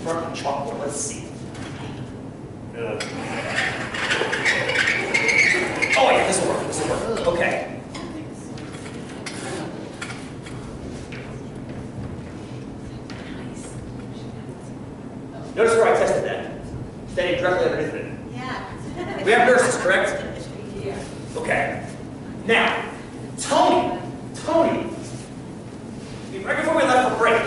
front of chalkboard. Let's see. Oh yeah, this will work. This will work. Okay. Notice where I tested that. Standing directly underneath it. Yeah. We have nurses, correct? Yeah. Okay. Now, Tony, right before we left for break,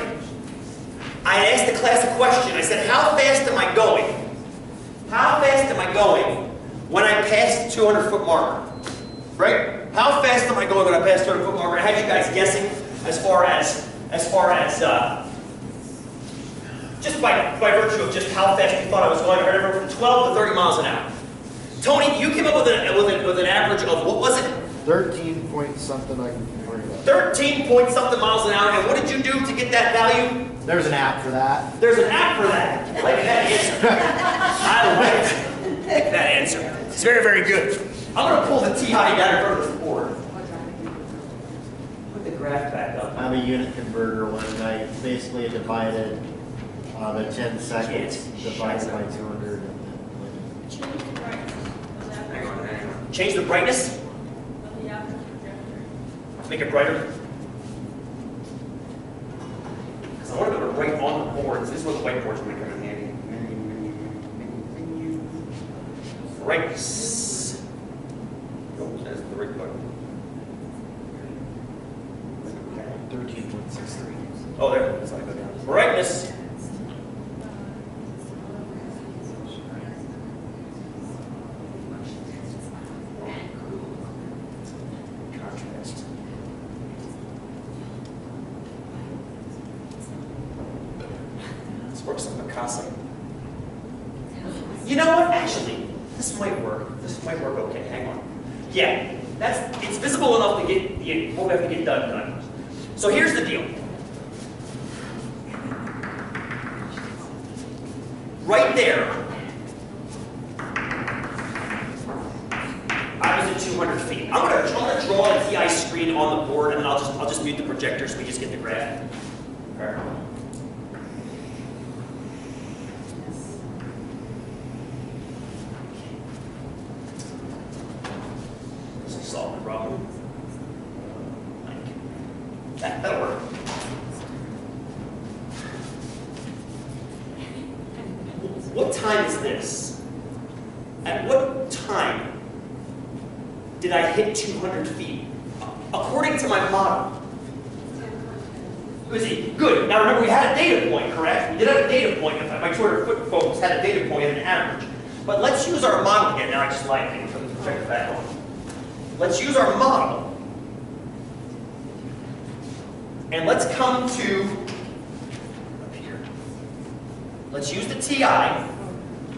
I had asked the class a question. I said, how fast am I going? How fast am I going when I pass the 200-foot marker? Right? How fast am I going when I pass the 200-foot marker? I had you guys guessing as far as just by virtue of just how fast you thought I was going. I heard everywhere from 12 to 30 miles an hour. Tony, you came up with an average of, what was it? 13 point something, I can bring it up. 13 point something miles an hour. And what did you do to get that value? There's an app for that. There's an app for that. I like that answer. I like that answer. It's very, very good. I'm going to pull the TI down in front of this board. Put the graph back up. I have a unit converter one, and I basically divided the 10 seconds divided by 200. Hang on. Change the brightness. Make it brighter. Because I want to be able to write on the boards. This is what the whiteboard's going to come in handy. Brightness. Oh, that's the right button. 13.63. Oh, there. That's how I go down. Brightness. Contrast. This works on Picasso. You know what? Actually, this might work. This might work okay. Hang on. Yeah, it's visible enough to get what we have to get done. So here's the deal. Right there, I was at 200 feet. I'm gonna draw a TI screen on the board, and then I'll just mute the projector so we just get the graph. Okay. This will solve the problem. That'll work. What time is this? At what time did I hit 200 feet? According to my model. Good. Now remember, we had a data point, correct? We did have a data point. My 200-foot folks had a data point and an average. But let's use our model again. Now I just lied. I can put the projector back on. Let's use our model. And let's come to up here. Let's use the TI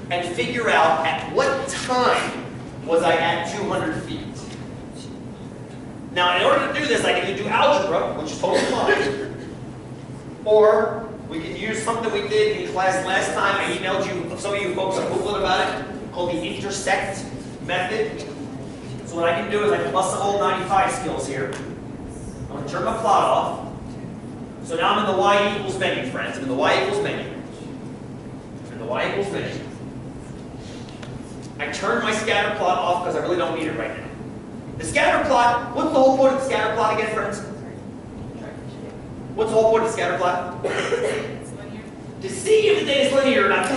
and figure out at what time was I at 200 feet. Now, in order to do this, I can either do algebra, which is totally fine, or we can use something we did in class last time. I emailed you, some of you folks are Googling about it, called the intersect method. So what I can do is I can bust some old 95 skills here. I'm going to turn my plot off. So now I'm in the y equals menu, friends. I'm in the y equals menu. In the y equals menu. I turn my scatter plot off because I really don't need it right now. The scatter plot, what's the whole point of the scatter plot again, friends? What's the whole point of the scatter plot? To see if the data is linear or not.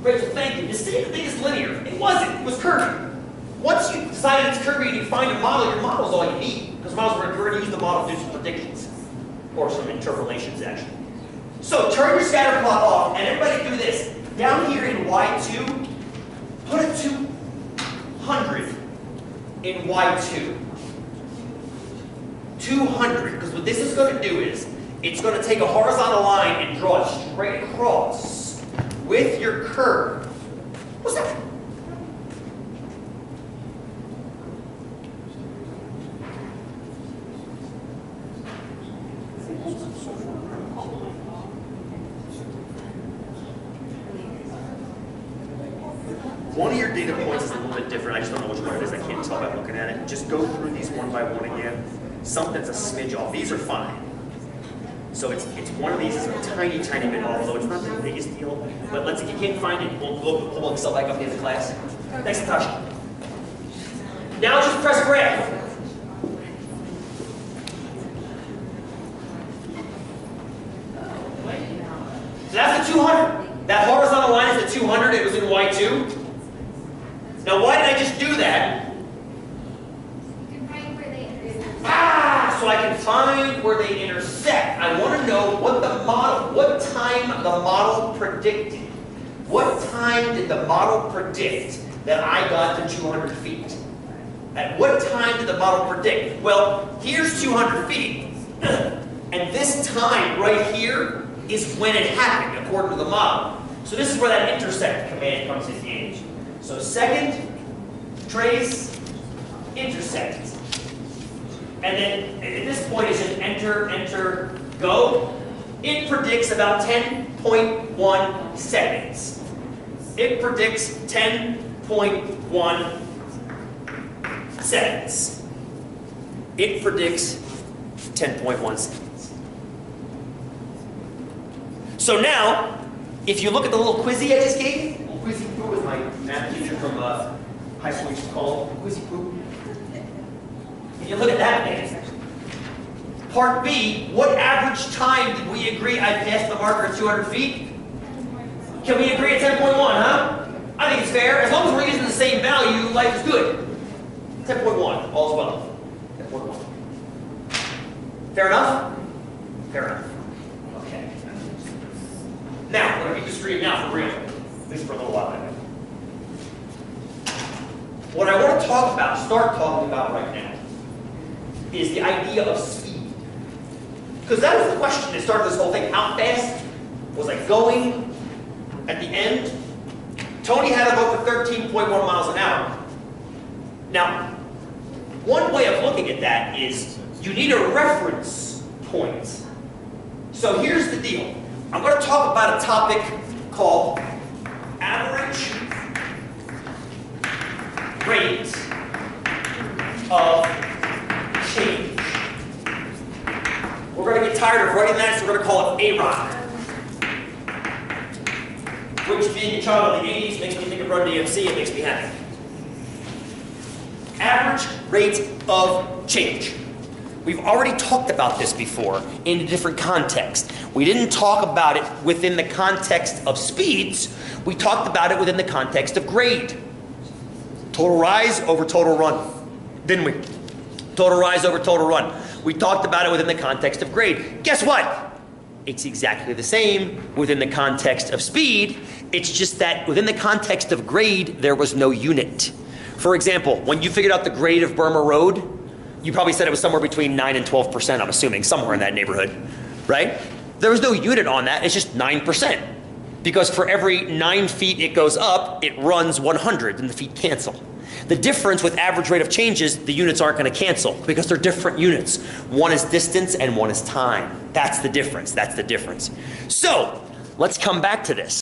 Rachel, thank you. To see if the thing is linear. It wasn't. It was curvy. Once you decided it's curvy and you find a model, your model is all you need. Because we're going to use the model to do some predictions. Or some interpolations, actually. So turn your scatter plot off, and everybody do this. Down here in Y2, put a 200 in Y2. 200, because what this is going to do is, it's going to take a horizontal line and draw it straight across with your curve. What's that? One of your data points is a little bit different. I just don't know which one it is. I can't tell by looking at it. Just go through these one by one again. Something's a smidge off. These are fine. So it's one of these is a tiny, tiny bit off, although it's not the biggest deal. But let's, if you can't find it, we'll pull Excel back up at the end of class. Thanks, Natasha. Now just press graph. So that's the 200. That horizontal line is the 200. It was in Y2. Now why did I just do that? So I can find where they intersect. I want to know what time the model predicted. What time did the model predict that I got to 200 feet? At what time did the model predict? Well, here's 200 feet. And this time right here is when it happened, according to the model. So this is where that intersect command comes in handy. So second, trace, intersect. And then at this point, it's just enter, enter, go. It predicts about 10.1 seconds. It predicts 10.1 seconds. It predicts 10.1 seconds. So now, if you look at the little quizzy I just gave, little quizzy poo was my math teacher from high school, used to call it quizzy poo. You look at that thing. Part B, what average time did we agree I passed the marker at 200 feet? Can we agree at 10.1, huh? I think it's fair. As long as we're using the same value, life is good. 10.1, all's well. 10.1. Fair enough? Fair enough. Okay. Now, we're going to get the screen now for real. At least for a little while. What I want to talk about, start talking about right now, is the idea of speed. Because that was the question that started this whole thing. How fast was I going at the end? Tony had about 13.1 miles an hour. Now, one way of looking at that is you need a reference point. So here's the deal. I'm going to talk about a topic called average rate of change. We're going to get tired of writing that, so we're going to call it AROC. Which, being a child of the 80s, makes me think of Run DMC, it makes me happy. Average rate of change. We've already talked about this before in a different context. We didn't talk about it within the context of speeds, we talked about it within the context of grade. Total rise over total run, didn't we? Total rise over total run. We talked about it within the context of grade. Guess what? It's exactly the same within the context of speed. It's just that within the context of grade, there was no unit. For example, when you figured out the grade of Burma Road, you probably said it was somewhere between 9 and 12%, I'm assuming, somewhere in that neighborhood, right? There was no unit on that, it's just 9%. Because for every 9 feet it goes up, it runs 100, and the feet cancel. The difference with average rate of change is the units aren't going to cancel because they're different units. One is distance and one is time. That's the difference. That's the difference. So, let's come back to this.